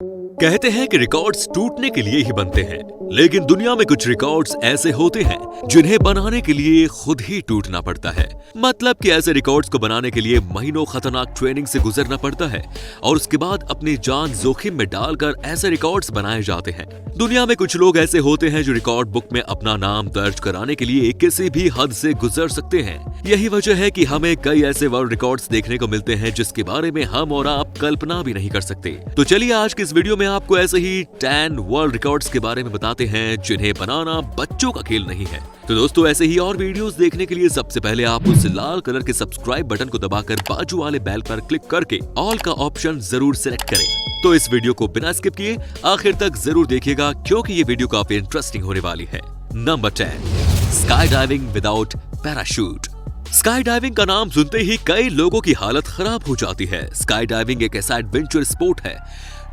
कहते हैं कि रिकॉर्ड्स टूटने के लिए ही बनते हैं, लेकिन दुनिया में कुछ रिकॉर्ड्स ऐसे होते हैं जिन्हें बनाने के लिए खुद ही टूटना पड़ता है। मतलब कि ऐसे रिकॉर्ड्स को बनाने के लिए महीनों खतरनाक ट्रेनिंग से गुजरना पड़ता है और उसके बाद अपनी जान जोखिम में डालकर ऐसे रिकॉर्ड्स बनाए जाते हैं। दुनिया में कुछ लोग ऐसे होते हैं जो रिकॉर्ड बुक में अपना नाम दर्ज कराने के लिए किसी भी हद से गुजर सकते हैं। यही वजह है कि हमें कई ऐसे वर्ल्ड रिकॉर्ड्स देखने को मिलते हैं जिसके बारे में हम और आप कल्पना भी नहीं कर सकते। तो चलिए आज की इस वीडियो में आपको ऐसे ही 10 वर्ल्ड रिकॉर्ड्स के बारे में बताते हैं जिन्हें बनाना बच्चों का खेल नहीं है। तो दोस्तों ऐसे ही और वीडियोस देखने के लिए सबसे पहले आप उस लाल कलर के सब्सक्राइब बटन को दबाकर बाजू वाले बेल पर क्लिक करके ऑल का ऑप्शन जरूर सिलेक्ट करें। तो इस वीडियो को बिना स्किप किए आखिर तक जरूर देखिएगा क्योंकि ये वीडियो काफी इंटरेस्टिंग होने वाली है। Number 10, sky diving without parachute. Sky diving का नाम सुनते ही कई लोगों की हालत खराब हो जाती है। स्काई डाइविंग एक ऐसा एडवेंचर स्पोर्ट है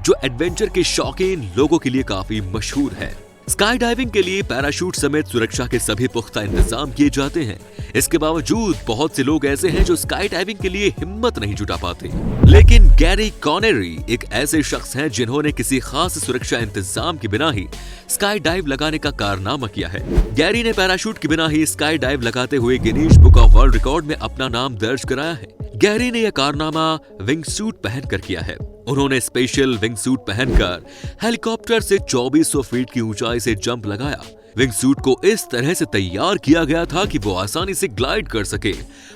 जो एडवेंचर के शौकीन लोगों के लिए काफी मशहूर है। स्काई डाइविंग के लिए पैराशूट समेत सुरक्षा के सभी पुख्ता इंतजाम किए जाते हैं। इसके बावजूद बहुत से लोग ऐसे हैं जो स्काई डाइविंग के लिए हिम्मत नहीं जुटा पाते। लेकिन गैरी कॉनेरी एक ऐसे शख्स हैं जिन्होंने किसी खास सुरक्षा इंतजाम के बिना ही स्काई डाइव लगाने का कारनामा किया है। गैरी ने पैराशूट के बिना ही स्काई डाइव लगाते हुए Guinness book of world record में अपना नाम दर्ज कराया है। गैरी ने यह कारनामा विंग सूट पहनकर किया है। उन्होंने स्पेशल विंग सूट पहनकर हेलीकॉप्टर से 2400 फीट की ऊंचाई से जंप लगाया। विंग सूट को इस तरह से तैयार किया गया था कि वो आसानी से ग्लाइड कर सके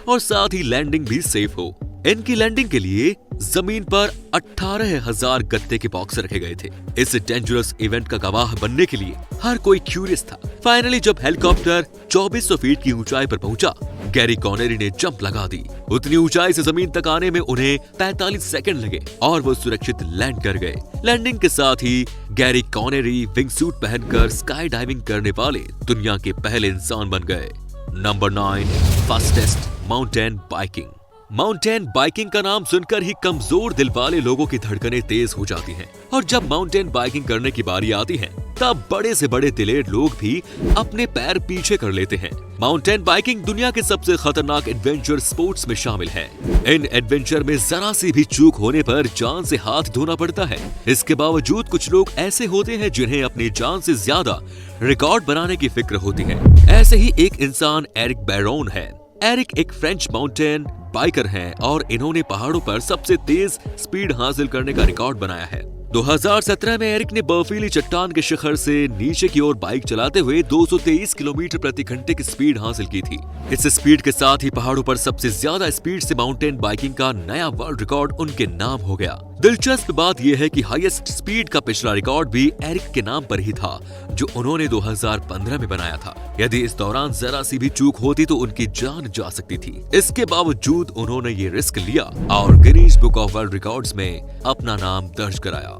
और साथ ही लैंडिंग भी सेफ हो। इनकी लैंडिंग के लिए जमीन पर 18,000 गत्ते के बॉक्स रखे गए थे। इस डेंजरस इवेंट का गवाह बनने के लिए हर कोई क्यूरियस था। फाइनली जब हेलीकॉप्टर 2400 फीट की ऊंचाई पर पहुंचा, गैरी कॉनेरी ने जंप लगा दी। उतनी ऊंचाई से जमीन तक आने में उन्हें 45 सेकंड लगे और वो सुरक्षित लैंड कर गए। लैंडिंग के साथ ही गैरी कॉनेरी विंग सूट पहनकर स्काई डाइविंग करने वाले दुनिया के पहले इंसान बन गए। Number 9, fastest mountain biking. Mountain biking का नाम सुनकर ही कमजोर दिल वाले लोगों की धड़कनें तेज हो जाती हैं और जब माउंटेन बाइकिंग करने की बारी आती है तब बड़े से बड़े दिलेर लोग भी अपने पैर पीछे कर लेते हैं। माउंटेन बाइकिंग दुनिया के सबसे खतरनाक एडवेंचर स्पोर्ट्स में शामिल है। इन एडवेंचर में जरा सी भी चूक होने पर जान से हाथ धोना पड़ता है। इसके बावजूद कुछ लोग ऐसे होते हैं जिन्हें अपनी जान से ज्यादा रिकॉर्ड बनाने की फिक्र होती है। ऐसे ही एक इंसान एरिक बैरोन है। एरिक एक फ्रेंच माउंटेन बाइकर हैं और इन्होंने पहाड़ों पर सबसे तेज स्पीड हासिल करने का रिकॉर्ड बनाया है। 2017 में एरिक ने बर्फीली चट्टान के शिखर से नीचे की ओर बाइक चलाते हुए 223 किलोमीटर प्रति घंटे की स्पीड हासिल की थी। इस स्पीड के साथ ही पहाड़ों पर सबसे ज्यादा स्पीड से माउंटेन बाइकिंग का नया वर्ल्ड रिकॉर्ड उनके नाम हो गया। दिलचस्प बात यह है कि हाईएस्ट स्पीड का पिछला रिकॉर्ड भी एरिक के नाम पर ही था, जो उन्होंने 2015 में बनाया था। यदि इस दौरान जरा सी भी चूक होती तो उनकी जान जा सकती थी। इसके बावजूद उन्होंने ये रिस्क लिया और Guinness book of world records में अपना नाम दर्ज कराया।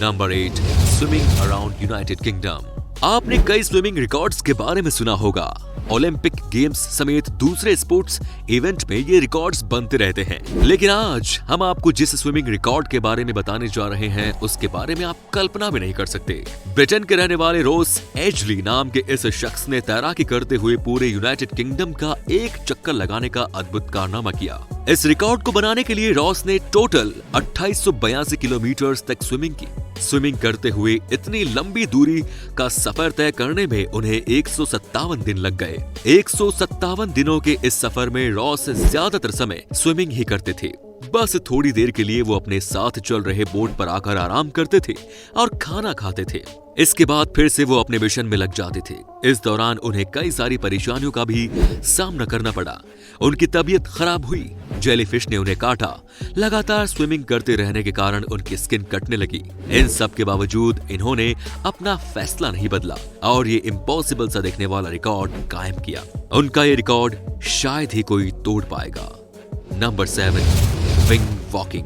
Number 8, swimming around United kingdom. आपने कई स्विमिंग रिकॉर्ड्स के बारे में सुना होगा। ओलंपिक गेम्स समेत दूसरे स्पोर्ट्स इवेंट में ये रिकॉर्ड्स बनते रहते हैं, लेकिन आज हम आपको जिस स्विमिंग रिकॉर्ड के बारे में बताने जा रहे हैं उसके बारे में आप कल्पना भी नहीं कर सकते। ब्रिटेन के रहने वाले रोस एजली नाम के इस शख्स ने तैराकी करते हुए पूरे यूनाइटेड किंगडम का एक चक्कर लगाने का अद्भुत कारनामा किया। इस रिकॉर्ड को बनाने के लिए रॉस ने टोटल 2882 किलोमीटर तक स्विमिंग की। स्विमिंग करते हुए इतनी लंबी दूरी का सफर तय करने में उन्हें 157 दिन लग गए। 157 दिनों के इस सफर में रॉस ज्यादातर समय स्विमिंग ही करते थे। बस थोड़ी देर के लिए वो अपने साथ चल रहे बोट पर आकर आराम करते थे और खाना खाते थे। इसके बाद फिर से वो अपने मिशन में लग जाते थे। इस दौरान उन्हें कई सारी परेशानियों का भी सामना करना पड़ा। उनकी तबीयत खराब हुई, जेलीफिश ने उन्हें काटा, लगातार स्विमिंग करते रहने के कारण उनकी स्किन कटने लगी। इन सब के बावजूद इन्होंने अपना फैसला नहीं बदला और ये इम्पॉसिबल सा दिखने वाला रिकॉर्ड कायम किया। उनका ये रिकॉर्ड शायद ही कोई तोड़ पाएगा। Number 7, wing walking.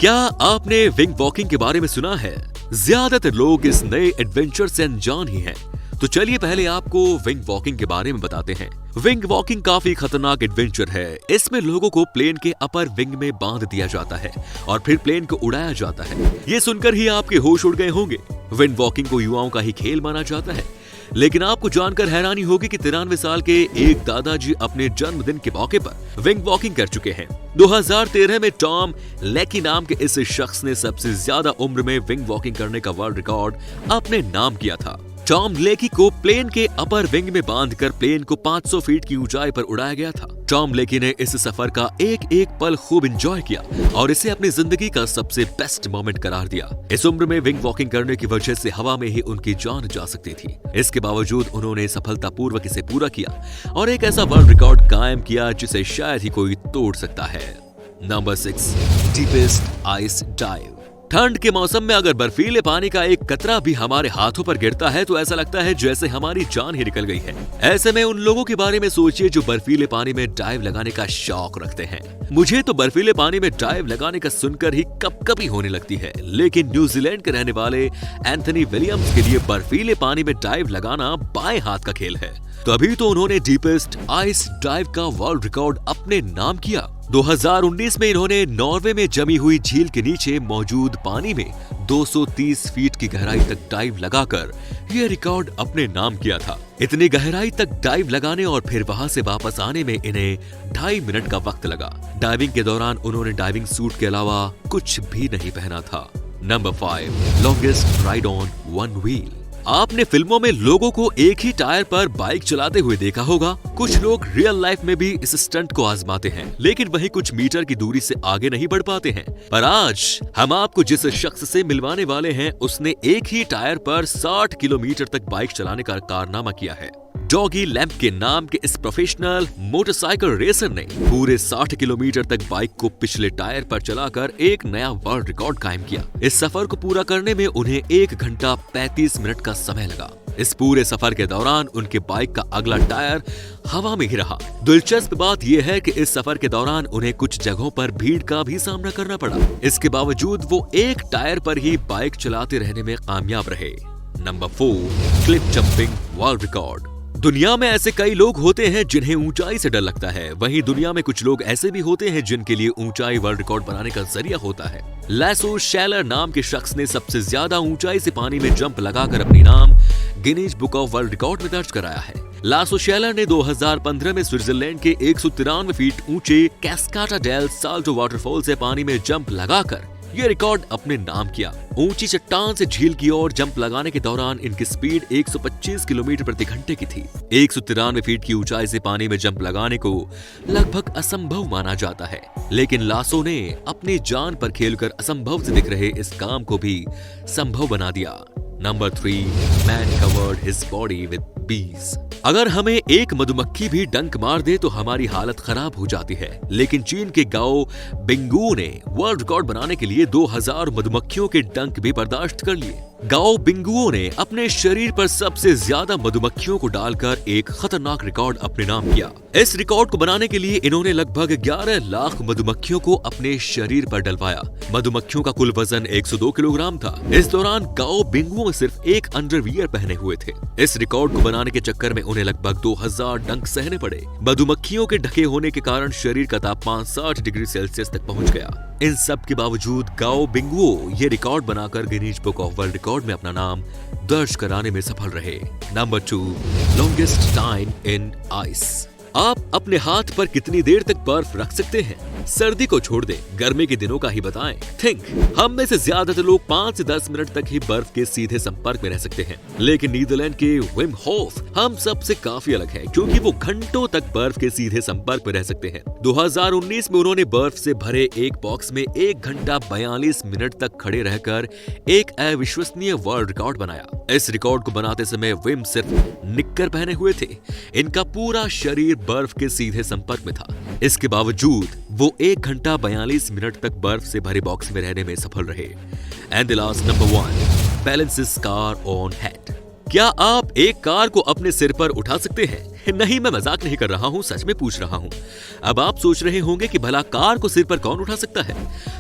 क्या आपने विंग वॉकिंग के बारे में सुना है? ज्यादातर लोग इस नए एडवेंचर से अनजान ही हैं। तो चलिए पहले आपको विंग वॉकिंग के बारे में बताते हैं। विंग वॉकिंग काफी खतरनाक एडवेंचर है। इसमें लोगों को प्लेन के अपर विंग में बांध दिया जाता है और फिर प्लेन को उड़ाया जाता है। ये सुनकर ही आपके होश उड़ गए होंगे। विंग वॉकिंग को युवाओं का ही खेल माना जाता है। लेकिन आपको जानकर हैरानी होगी कि 93 साल के एक दादाजी अपने जन्मदिन के मौके पर विंग वॉकिंग कर चुके हैं। 2013 में टॉम लेकी नाम के इस शख्स ने सबसे ज्यादा उम्र में विंग वॉकिंग करने का वर्ल्ड रिकॉर्ड अपने नाम किया था। टॉम लेकी को प्लेन के अपर विंग में बांधकर प्लेन को 500 फीट की ऊंचाई पर उड़ाया गया था। टॉम लेकी ने इस सफर का एक एक पल खूब एंजॉय किया और इसे अपनी जिंदगी का सबसे बेस्ट मोमेंट करार दिया। इस उम्र में विंग वॉकिंग करने की वजह से हवा में ही उनकी जान जा सकती थी। इसके बावजूद उन्होंने सफलतापूर्वक इसे पूरा किया और एक ऐसा वर्ल्ड रिकॉर्ड कायम किया जिसे शायद ही कोई तोड़ सकता है। Number 6, deepest ice dive. ठंड के मौसम में अगर बर्फीले पानी का एक कतरा भी हमारे हाथों पर गिरता है तो ऐसा लगता है जैसे हमारी जान ही निकल गई है। ऐसे में उन लोगों के बारे में सोचिए जो बर्फीले पानी में डाइव लगाने का शौक रखते हैं। मुझे तो बर्फीले पानी में डाइव लगाने का सुनकर ही कपकपी होने लगती है, लेकिन न्यूजीलैंड के रहने वाले एंथनी विलियम्स के लिए बर्फीले पानी में डाइव लगाना बाएं हाथ का खेल है। तभी तो उन्होंने डीपेस्ट आइस डाइव का वर्ल्ड रिकॉर्ड अपने नाम किया। 2019 में इन्होंने नॉर्वे में जमी हुई झील के नीचे मौजूद पानी में 230 फीट की गहराई तक डाइव लगाकर यह रिकॉर्ड अपने नाम किया था। इतनी गहराई तक डाइव लगाने और फिर वहां से वापस आने में इन्हें 2.5 मिनट का वक्त लगा। डाइविंग के दौरान उन्होंने डाइविंग सूट के अलावा कुछ भी नहीं पहना था। Number 5, longest ride on one wheel. आपने फिल्मों में लोगों को एक ही टायर पर बाइक चलाते हुए देखा होगा। कुछ लोग रियल लाइफ में भी इस स्टंट को आजमाते हैं, लेकिन वहीं कुछ मीटर की दूरी से आगे नहीं बढ़ पाते हैं। पर आज हम आपको जिस शख्स से मिलवाने वाले हैं उसने एक ही टायर पर 60 किलोमीटर तक बाइक चलाने का कारनामा किया है। डॉगी लैम्प के नाम के इस प्रोफेशनल मोटरसाइकिल रेसर ने पूरे 60 किलोमीटर तक बाइक को पिछले टायर पर चलाकर एक नया वर्ल्ड रिकॉर्ड कायम किया। इस सफर को पूरा करने में उन्हें 1 घंटा 35 मिनट का समय लगा। इस पूरे सफर के दौरान उनके बाइक का अगला टायर हवा में ही रहा। दिलचस्प बात यह है कि इस सफर के दौरान उन्हें कुछ जगहों पर भीड़ का भी सामना करना पड़ा। इसके बावजूद वो एक टायर पर ही बाइक चलाते रहने में कामयाब रहे। Number 4, Cliff jumping world record. दुनिया में ऐसे कई लोग होते हैं जिन्हें ऊंचाई से डर लगता है। वहीं दुनिया में कुछ लोग ऐसे भी होते हैं जिनके लिए ऊंचाई वर्ल्ड रिकॉर्ड बनाने का जरिया होता है। लासो शैलर नाम के शख्स ने सबसे ज्यादा ऊंचाई से पानी में जंप लगाकर अपनी नाम Guinness book of world record में दर्ज कराया है। लासो शैलर ने 2015 में स्विट्जरलैंड के 193 फीट ऊंचे कैस्काटा डेल साल्टो वाटरफॉल से पानी में जंप लगाकर यह रिकॉर्ड अपने नाम किया। ऊंची चट्टान से झील की ओर जंप लगाने के दौरान इनकी स्पीड 125 किलोमीटर प्रति घंटे की थी। 193 फीट की ऊंचाई से पानी में जंप लगाने को लगभग असंभव माना जाता है, लेकिन लासो ने अपनी जान पर खेलकर असंभव से दिख रहे इस काम को भी संभव बना दिया। Number 3, man covered his body with बीज। अगर हमें एक मधुमक्खी भी डंक मार दे तो हमारी हालत खराब हो जाती है, लेकिन चीन के गाओ बिंगुओ ने वर्ल्ड रिकॉर्ड बनाने के लिए 2000 मधुमक्खियों के डंक भी बर्दाश्त कर लिए। गाओ बिंगुओ ने अपने शरीर पर सबसे ज्यादा मधुमक्खियों को डालकर एक खतरनाक रिकॉर्ड अपने नाम किया। इस रिकॉर्ड को बनाने के लिए इन्होंने लगभग 11 लाख मधुमक्खियों को अपने शरीर पर डलवाया। मधुमक्खियों का कुल वजन 102 किलोग्राम था। इस दौरान गाओ बिंगुओ सिर्फ एक अंडरवियर पहने हुए थे। इस रिकॉर्ड को बनाने के चक्कर में उन्हें लगभग 2000 डंक सहने पड़े। मधुमक्खियों के ढके होने के कारण शरीर का तापमान 60 डिग्री सेल्सियस तक पहुंच गया। इन सब के बावजूद गाओ बिंगुओ ये रिकॉर्ड बनाकर Guinness book of world record में अपना नाम दर्ज कराने में सफल रहे। Number 2, longest time in ice. आप अपने हाथ पर कितनी देर तक बर्फ रख सकते हैं? सर्दी को छोड़ दें, गर्मी के दिनों का ही बताएं। थिंक हम में से ज्यादातर लोग 5 से 10 मिनट तक ही बर्फ के सीधे संपर्क में रह सकते हैं, लेकिन नीदरलैंड के विम होफ हम सबसे काफी अलग है, क्योंकि वो घंटों तक बर्फ के सीधे संपर्क में रह सकते हैं। 2019 में उन्होंने बर्फ से भरे एक बॉक्स में 1 घंटा 42 मिनट तक खड़े रहकर एक अविश्वसनीय वर्ल्ड रिकॉर्ड बनाया। इस रिकॉर्ड को बनाते समय विम सिर्फ निक्कर पहने हुए थे। इनका पूरा शरीर बर्फ के सीधे संपर्क में था। इसके बावजूद वो 1 घंटा 42 मिनट तक बर्फ से भरे बॉक्स में रहने में सफल रहे। And the last, number 1, balances car on head. क्या आप एक कार को अपने सिर पर उठा सकते हैं? नहीं, मैं मजाक नहीं कर रहा हूँ, सच में पूछ रहा हूँ। अब आप सोच रहे होंगे कि भला कार को सिर पर कौन उठा सकता है?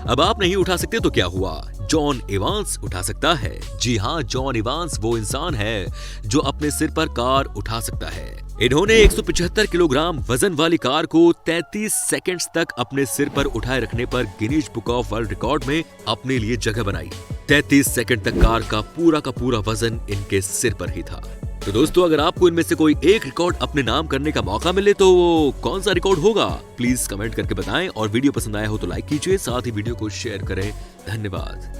अब आप नहीं उठा सकते तो क्या हुआ, जॉन इवांस उठा सकता है। जी हाँ, जॉन इवांस वो इंसान है जो अपने सिर पर कार उठा सकता है। इन्होंने 175 किलोग्राम वजन वाली कार को 33 सेकंड्स तक अपने सिर पर उठाए रखने पर Guinness book of world record में अपने लिए जगह बनाई। 33 सेकंड तक कार का पूरा वजन इनके सिर पर ही था। तो दोस्तों, अगर आपको इनमें से कोई एक रिकॉर्ड अपने नाम करने का मौका मिले तो वो कौन सा रिकॉर्ड होगा, प्लीज कमेंट करके बताएं। और वीडियो पसंद आया हो तो लाइक कीजिए, साथ ही वीडियो को शेयर करें। धन्यवाद।